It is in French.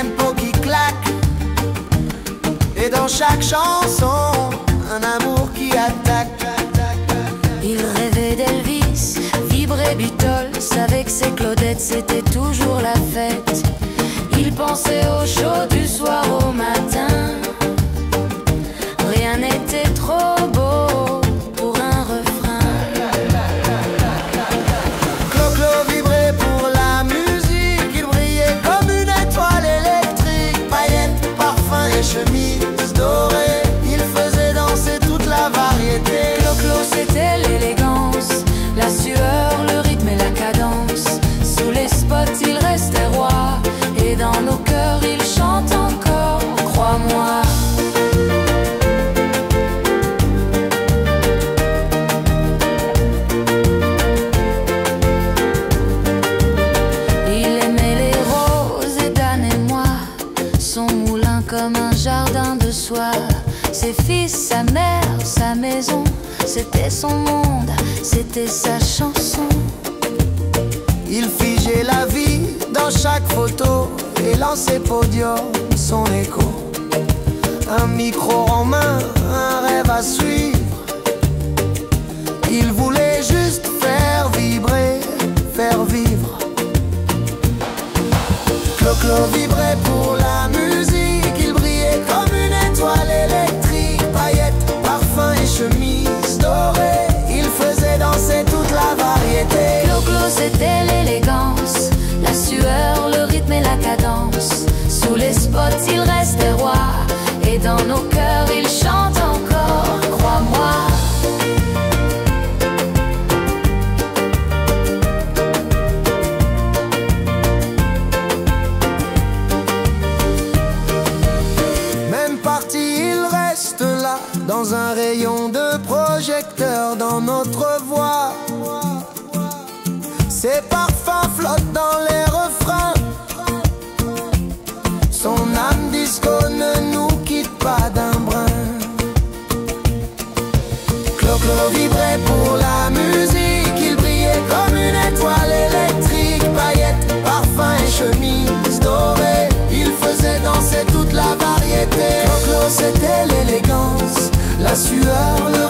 tempo qui claque. Et dans chaque chanson, un amour qui attaque. Il rêvait d'Elvis, vibrait Beatles. Avec ses Claudettes, c'était toujours la fête. Il pensait au show du soir au matin. Rien n'était trop beau pour un refrain. Clo-Clo vibrait pour la musique. Il brillait comme une étoile électrique. Paillettes, parfums et chemises dorées. Il faisait danser toute la variété. Clo-Clo, c'était l'élégance, la sueur, le rythme et la cadence. Sous les spots, il restait roi. Et dans nos cœurs, il chante encore, crois-moi. Il aimait les roses et Dan et moi. Son moulin comme un jardin de soie. Ses fils, sa mère, sa maison. C'était son monde, c'était sa chanson. Il figeait la vie dans chaque photo et lançait podium son écho. Un micro en main, un rêve à suivre. Il voulait juste faire vibrer, faire vivre. Clo-Clo vibrait pour la musique. Il brillait comme une étoile électrique. Paillettes, parfums et chemises dorées. Il faisait danser toute la variété. Clo-Clo, c'était l'élégance, la sueur, le rythme et la cadence. Sous les spots, il restait roi. Et dans nos cœurs, il chante encore, crois-moi. Même parti, il reste là, dans un rayon de projecteur dans notre voix. Ses parfums flottent dans les refrains. Son âme disco ne nous quitte pas d'un brin. Clo-Clo vibrait pour la musique. Il brillait comme une étoile électrique. Paillettes, parfums et chemises dorées. Il faisait danser toute la variété. Clo-Clo, c'était l'élégance, la sueur, le